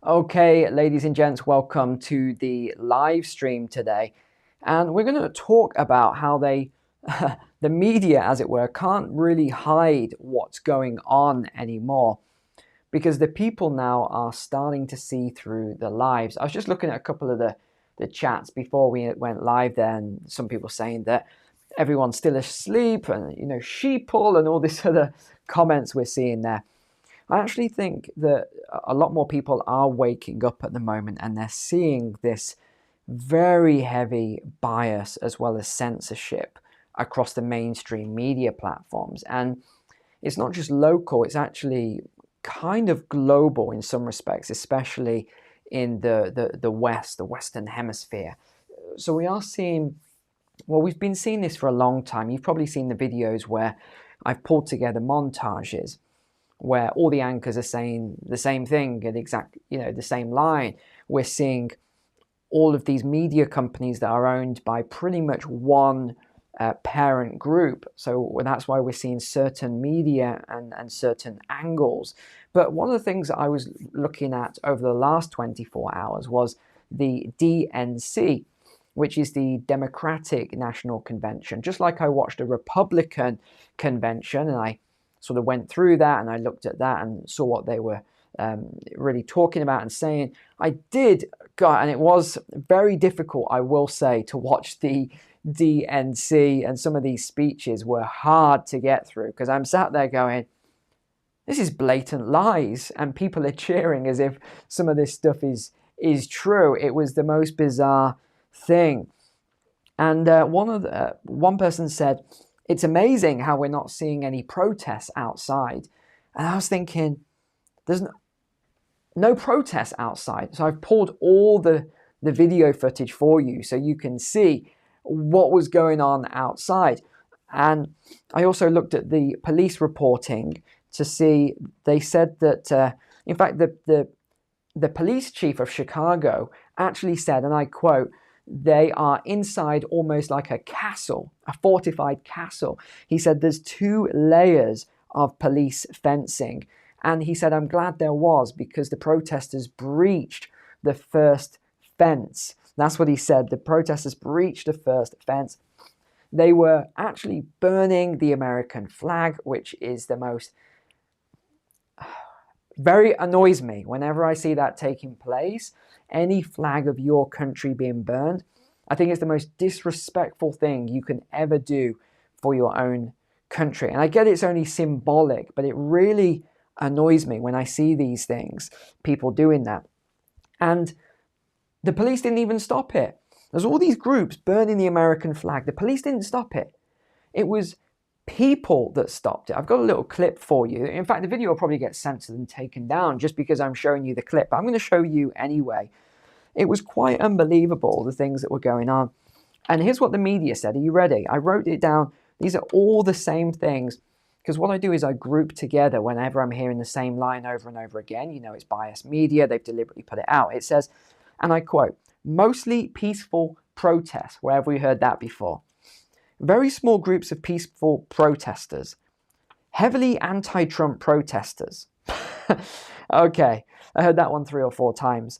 Okay, ladies and gents, welcome to the live stream today. And we're going to talk about how the media, as it were, can't really hide what's going on anymore because the people now are starting to see through the lives. I was just looking at a couple of the chats before we went live there, and some people saying that everyone's still asleep and, sheeple and all this other comments we're seeing there. I actually think that a lot more people are waking up at the moment and they're seeing this very heavy bias as well as censorship across the mainstream media platforms. And it's not just local, it's actually kind of global in some respects, especially in the West, the Western Hemisphere. So we are seeing, well, we've been seeing this for a long time. You've probably seen the videos where I've pulled together montages where all the anchors are saying the same thing at the same line. We're seeing all of these media companies that are owned by pretty much one parent group. So that's why we're seeing certain media and certain angles. But one of the things that I was looking at over the last 24 hours was the DNC, which is the Democratic National Convention. Just like I watched a Republican convention and I sort of went through that and I looked at that and saw what they were really talking about and saying. And it was very difficult, I will say, to watch the DNC, and some of these speeches were hard to get through because I'm sat there going, this is blatant lies, and people are cheering as if some of this stuff is true. It was the most bizarre thing. And one person said, it's amazing how we're not seeing any protests outside. And I was thinking, there's no protests outside. So I've pulled all the video footage for you so you can see what was going on outside. And I also looked at the police reporting to see, they said that, in fact, the police chief of Chicago actually said, and I quote, they are inside almost like a castle, a fortified castle. He said there's 2 layers of police fencing. And he said, I'm glad there was because the protesters breached the first fence. That's what he said. The protesters breached the first fence. They were actually burning the American flag, which is the most, very annoys me whenever I see that taking place. Any flag of your country being burned, I think it's the most disrespectful thing you can ever do for your own country. And I get it's only symbolic, but it really annoys me when I see these things, people doing that. And the police didn't even stop it. There's all these groups burning the American flag. The police didn't stop it. It was people that stopped it. I've got a little clip for you. In fact, the video will probably get censored and taken down just because I'm showing you the clip. But I'm going to show you anyway. It was quite unbelievable, the things that were going on. And here's what the media said. Are you ready? I wrote it down. These are all the same things because what I do is I group together whenever I'm hearing the same line over and over again. It's biased media. They've deliberately put it out. It says, and I quote, mostly peaceful protests. Where have we heard that before? Very small groups of peaceful protesters. Heavily anti-Trump protesters. Okay, I heard that one 3 or 4 times.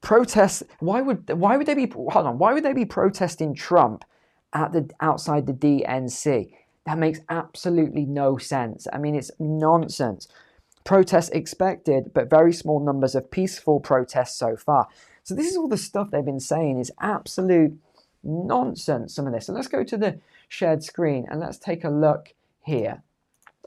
Protests. Why would they be protesting Trump outside the DNC? That makes absolutely no sense. I mean, it's nonsense. Protests expected, but very small numbers of peaceful protests so far. So this is all the stuff they've been saying is absolute nonsense, some of this. So let's go to the shared screen and let's take a look here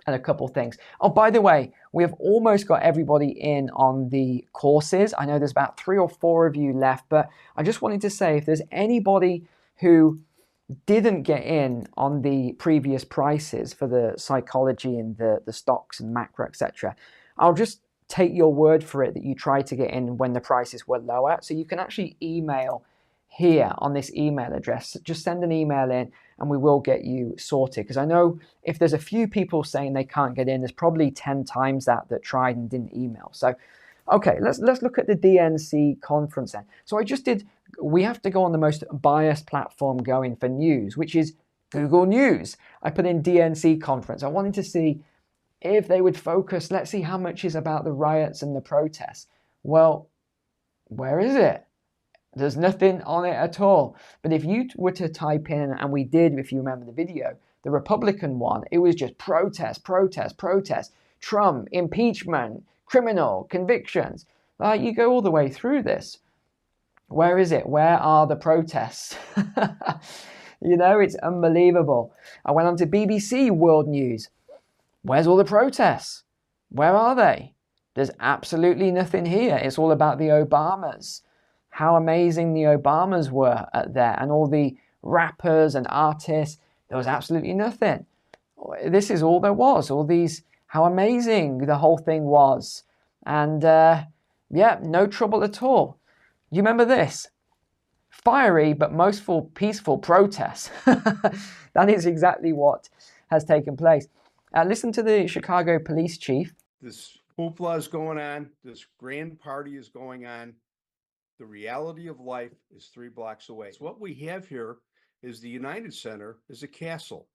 at a couple things. Oh, by the way, we have almost got everybody in on the courses. I know there's about 3 or 4 of you left, but I just wanted to say if there's anybody who didn't get in on the previous prices for the psychology and the stocks and macro, etc., I'll just take your word for it that you tried to get in when the prices were lower. So you can actually email here on this email address. Just send an email in and we will get you sorted. Because I know if there's a few people saying they can't get in, there's probably 10 times that tried and didn't email. So, okay, let's look at the DNC conference then. So we have to go on the most biased platform going for news, which is Google News. I put in DNC conference. I wanted to see if they would focus, let's see how much is about the riots and the protests. Well, where is it? There's nothing on it at all. But if you were to type in, and we did, if you remember the video, the Republican one, it was just protest, protest, protest, Trump, impeachment, criminal, convictions. You go all the way through this. Where is it? Where are the protests? You know, it's unbelievable. I went on to BBC World News. Where's all the protests? Where are they? There's absolutely nothing here. It's all about the Obamas. How amazing the Obamas were at there, and all the rappers and artists. There was absolutely nothing. This is all there was. All these, how amazing the whole thing was. And yeah, no trouble at all. You remember this? Fiery but most peaceful protests. That is exactly what has taken place. Listen to the Chicago police chief. This hoopla is going on. This grand party is going on. The reality of life is 3 blocks away. So what we have here is the United Center is a castle.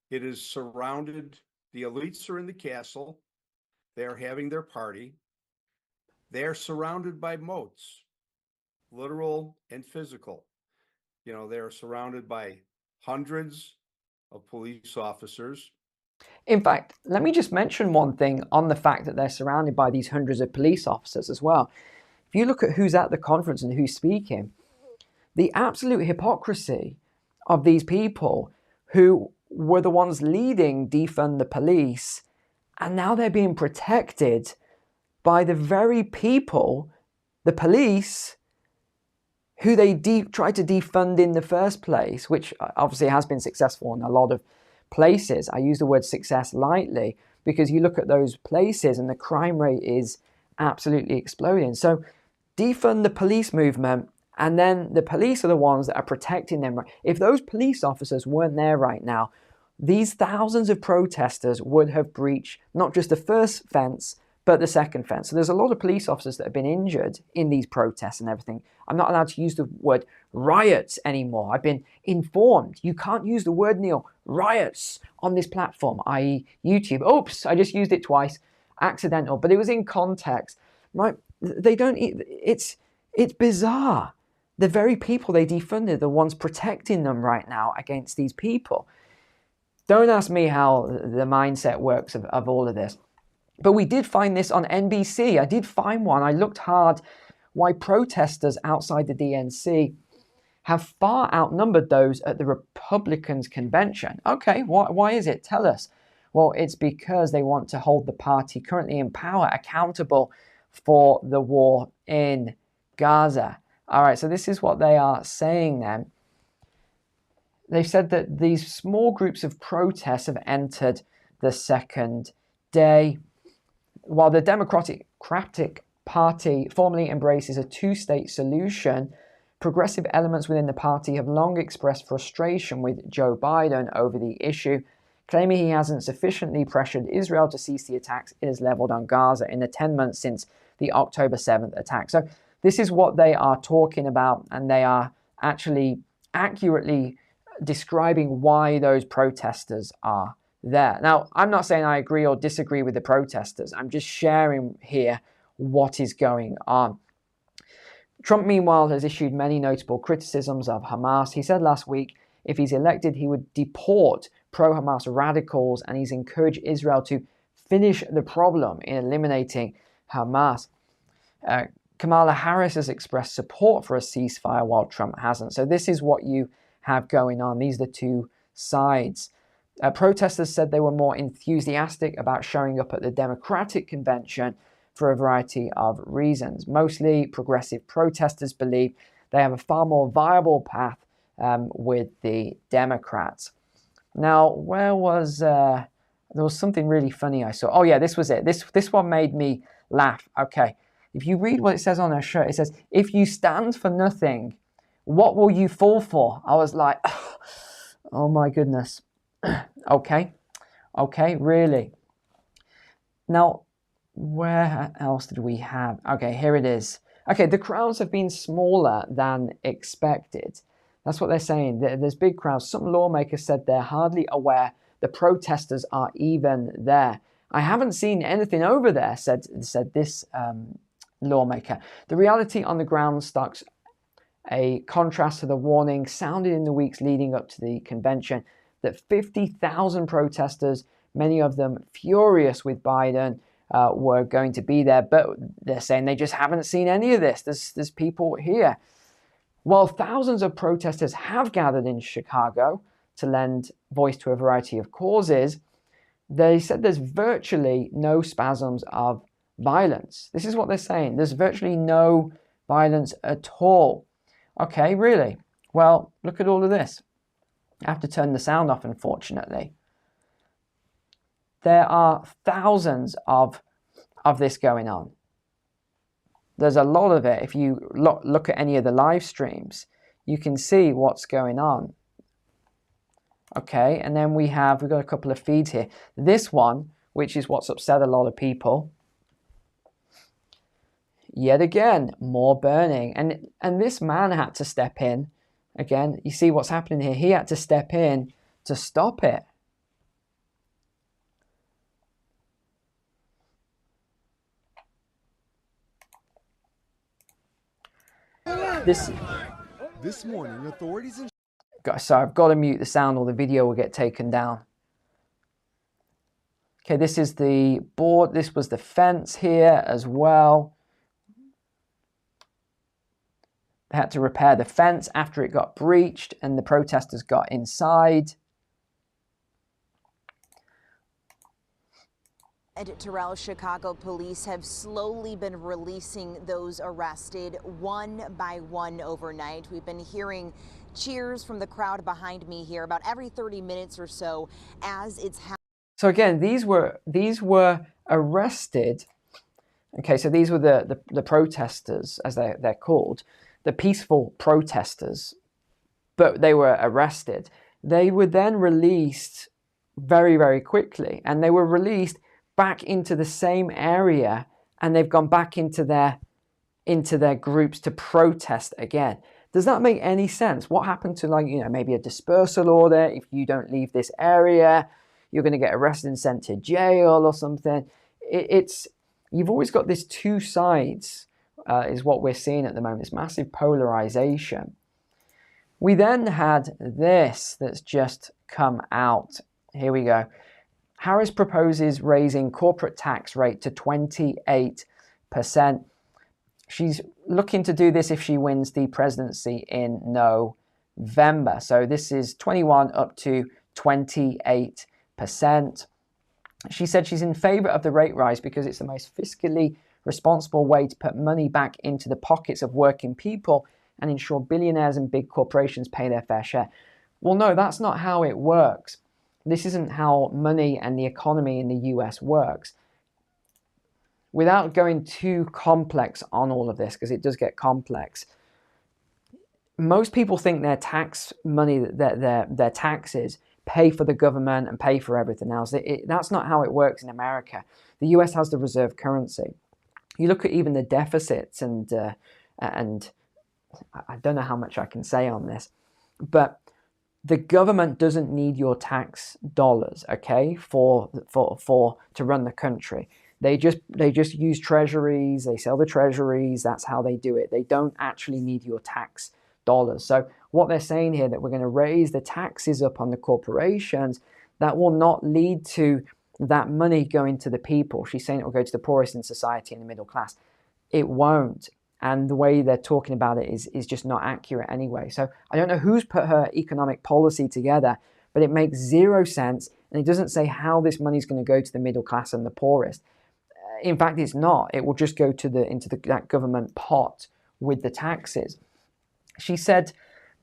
It is surrounded. The elites are in the castle. They are having their party. They are surrounded by moats, literal and physical. You know, they are surrounded by hundreds of police officers. In fact, let me just mention one thing on the fact that they're surrounded by these hundreds of police officers as well. If you look at who's at the conference and who's speaking, the absolute hypocrisy of these people who were the ones leading defund the police, and now they're being protected by the very people, the police, who they tried to defund in the first place, which obviously has been successful in a lot of places. I use the word success lightly because you look at those places and the crime rate is absolutely exploding. So defund the police movement, and then the police are the ones that are protecting them. If those police officers weren't there right now, these thousands of protesters would have breached not just the first fence, but the second fence. So there's a lot of police officers that have been injured in these protests and everything. I'm not allowed to use the word riots anymore. I've been informed you can't use the word, Neil, riots on this platform, i.e. YouTube. Oops, I just used it twice, accidental, but it was in context, right? They don't, it's bizarre. The very people they defunded are the ones protecting them right now against these people. Don't ask me how the mindset works of all of this. But we did find this on NBC. I did find one. I looked hard why protesters outside the DNC have far outnumbered those at the Republicans' convention. Okay, why is it? Tell us. Well, it's because they want to hold the party currently in power accountable for the war in Gaza. All right, so this is what they are saying then. They've said that these small groups of protests have entered the second day. While the Democratic Party formally embraces a two-state solution, progressive elements within the party have long expressed frustration with Joe Biden over the issue, claiming he hasn't sufficiently pressured Israel to cease the attacks it has leveled on Gaza in the 10 months since the October 7th attack. So this is what they are talking about, and they are actually accurately describing why those protesters are there. Now, I'm not saying I agree or disagree with the protesters. I'm just sharing here what is going on. Trump, meanwhile, has issued many notable criticisms of Hamas. He said last week if he's elected, he would deport pro-Hamas radicals, and he's encouraged Israel to finish the problem in eliminating Hamas. Kamala Harris has expressed support for a ceasefire while Trump hasn't. So this is what you have going on. These are the two sides. Protesters said they were more enthusiastic about showing up at the Democratic convention for a variety of reasons. Mostly progressive protesters believe they have a far more viable path with the Democrats. Now, where was there was something really funny I saw. Oh yeah, this was it. This one made me laugh. Okay, if you read what it says on her shirt, it says, "If you stand for nothing, what will you fall for?" I was like, oh my goodness. Okay, really. Now, where else did we have? Okay, here it is. Okay, the crowds have been smaller than expected. That's what they're saying. There's big crowds. Some lawmakers said they're hardly aware the protesters are even there. I haven't seen anything over there, said this lawmaker. The reality on the ground starks a contrast to the warning sounded in the weeks leading up to the convention that 50,000 protesters, many of them furious with Biden, were going to be there. But they're saying they just haven't seen any of this. There's people here. While thousands of protesters have gathered in Chicago to lend voice to a variety of causes, they said there's virtually no spasms of violence. This is what they're saying. There's virtually no violence at all. Okay, really? Well, look at all of this. I have to turn the sound off, unfortunately. There are thousands of this going on. There's a lot of it. If you look at any of the live streams, you can see what's going on. Okay, and then we've got a couple of feeds here. This one, which is what's upset a lot of people. Yet again, more burning. And this man had to step in. Again, you see what's happening here. He had to step in to stop it. This morning, authorities in... So I've got to mute the sound or the video will get taken down. Okay, this is the board. This was the fence here as well. They had to repair the fence after it got breached and the protesters got inside. And Terrell, Chicago police have slowly been releasing those arrested one by one overnight. We've been hearing cheers from the crowd behind me here about every 30 minutes or so as it's happening. So again, these were arrested. Okay, so these were the protesters, as they're called, the peaceful protesters, but they were arrested. They were then released very, very quickly, and they were released back into the same area, and they've gone back into their groups to protest again. Does that make any sense? What happened to, like, maybe a dispersal order? If you don't leave this area, you're going to get arrested and sent to jail or something. You've always got this two sides, is what we're seeing at the moment. This massive polarization. We then had this that's just come out. Here we go. Harris proposes raising corporate tax rate to 28%. She's looking to do this if she wins the presidency in November. So this is 21 up to 28%. She said she's in favor of the rate rise because it's the most fiscally responsible way to put money back into the pockets of working people and ensure billionaires and big corporations pay their fair share. Well, no, that's not how it works. This isn't how money and the economy in the US works. Without going too complex on all of this, because it does get complex, most people think their tax money, their taxes, pay for the government and pay for everything else. That's not how it works in America. The US has the reserve currency. You look at even the deficits, and I don't know how much I can say on this, but the government doesn't need your tax dollars, okay, to run the country. They just use treasuries. They sell the treasuries. That's how they do it. They don't actually need your tax dollars. So what they're saying here, that we're going to raise the taxes up on the corporations, that will not lead to that money going to the people. She's saying it will go to the poorest in society and the middle class. It won't. And the way they're talking about it is just not accurate anyway. So I don't know who's put her economic policy together, but it makes zero sense. And it doesn't say how this money is going to go to the middle class and the poorest. In fact, it's not. It will just go to that government pot with the taxes. She said,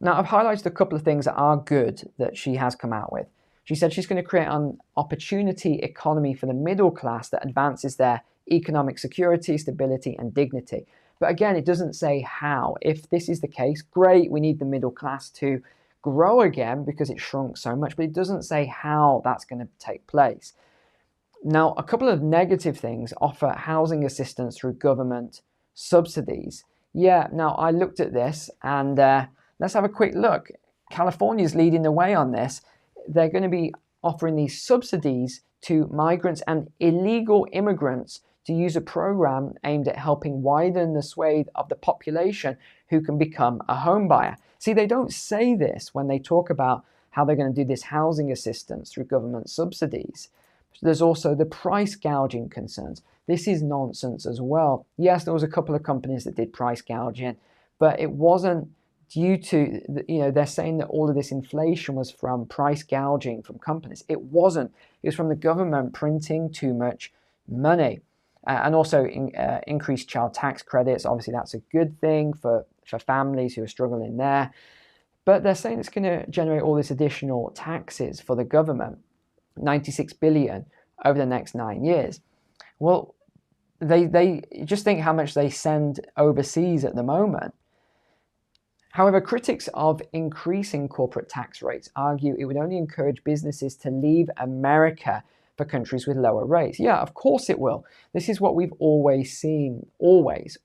now I've highlighted a couple of things that are good that she has come out with. She said she's going to create an opportunity economy for the middle class that advances their economic security, stability, and dignity. But again, it doesn't say how. If this is the case, great, we need the middle class to grow again because it shrunk so much, but it doesn't say how that's going to take place. Now, a couple of negative things: offer housing assistance through government subsidies. Yeah, now I looked at this, and let's have a quick look. California's leading the way on this. They're going to be offering these subsidies to migrants and illegal immigrants to use a program aimed at helping widen the swathe of the population who can become a home buyer. See, they don't say this when they talk about how they're going to do this housing assistance through government subsidies. There's also the price gouging concerns. This is nonsense as well. Yes, there was a couple of companies that did price gouging, but it wasn't due to, they're saying that all of this inflation was from price gouging from companies. It wasn't. It was from the government printing too much money. And also increased child tax credits. Obviously, that's a good thing for families who are struggling there. But they're saying it's going to generate all this additional taxes for the government, 96 billion over the next 9 years. Well, they just think how much they send overseas at the moment. However, critics of increasing corporate tax rates argue it would only encourage businesses to leave America for countries with lower rates. Yeah, of course it will. This is what we've always seen, always.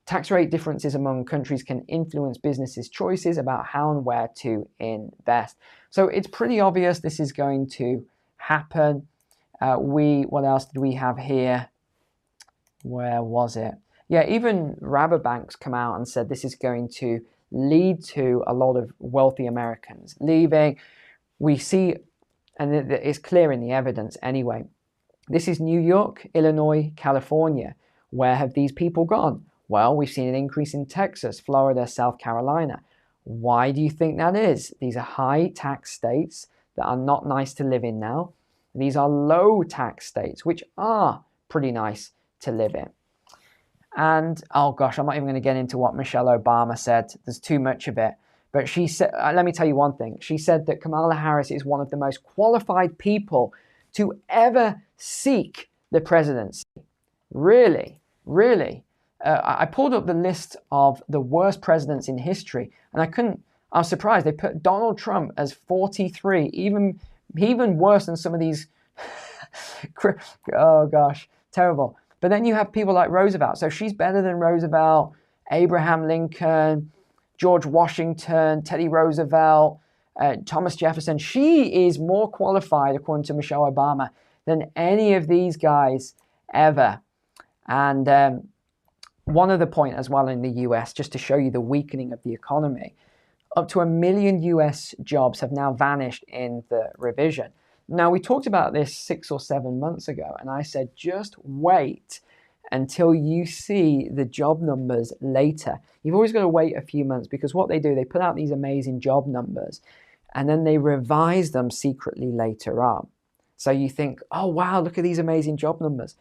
Tax rate differences among countries can influence businesses' choices about how and where to invest. So it's pretty obvious this is going to happen. What else did we have here? Where was it? Yeah, even Rabobank's come out and said this is going to lead to a lot of wealthy Americans leaving. We see, and it's clear in the evidence anyway. This is New York, Illinois, California. Where have these people gone? Well, we've seen an increase in Texas, Florida, South Carolina. Why do you think that is? These are high tax states that are not nice to live in now. These are low tax states, which are pretty nice to live in. And, oh gosh, I'm not even going to get into what Michelle Obama said. There's too much of it. But she said, let me tell you one thing. She said that Kamala Harris is one of the most qualified people to ever seek the presidency. Really? I pulled up the list of the worst presidents in history, and I was surprised. They put Donald Trump as 43, even worse than some of these. Oh gosh, terrible. But then you have people like Roosevelt. So she's better than Roosevelt, Abraham Lincoln, George Washington, Teddy Roosevelt, Thomas Jefferson. She is more qualified, according to Michelle Obama, than any of these guys ever. And one other point as well in the US, just to show you the weakening of the economy, up to 1 million US jobs have now vanished in the revision. Now, we talked about this 6 or 7 months ago, and I said, just wait until you see the job numbers later. You've always got to wait a few months, because what they do, they put out these amazing job numbers, and then they revise them secretly later on. So you think, oh, wow, look at these amazing job numbers.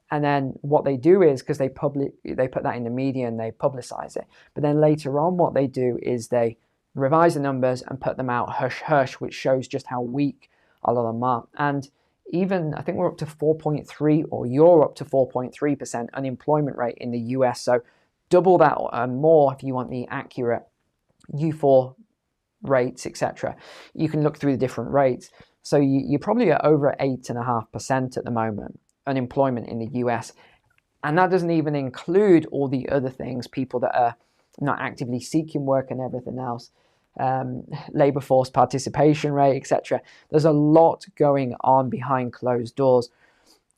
And then what they do is, because they put that in the media and they publicize it, but then later on what they do is they revise the numbers and put them out hush-hush, which shows just how weak a lot of them are. And even, I think we're up to 4.3, or you're up to 4.3% unemployment rate in the US. So double that and more if you want the accurate U4 rates, etc. You can look through the different rates. So you're probably at over 8.5% at the moment, unemployment in the US. And that doesn't even include all the other things, people that are not actively seeking work and everything else. Labor force participation rate, etc. There's a lot going on behind closed doors,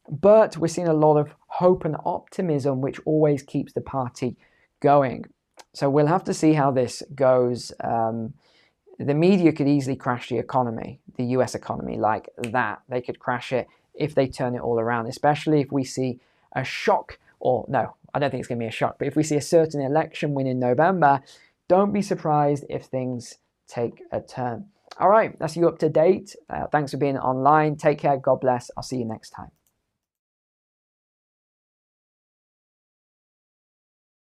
but we're seeing a lot of hope and optimism, which always keeps the party going. So we'll have to see how this goes. The media could easily crash the economy, the US economy, like that. They could crash it if they turn it all around, especially if we see a shock, or no, I don't think it's going to be a shock, but if we see a certain election win in November, don't be surprised if things take a turn. All right, that's you up to date. Thanks for being online. Take care. God bless. I'll see you next time.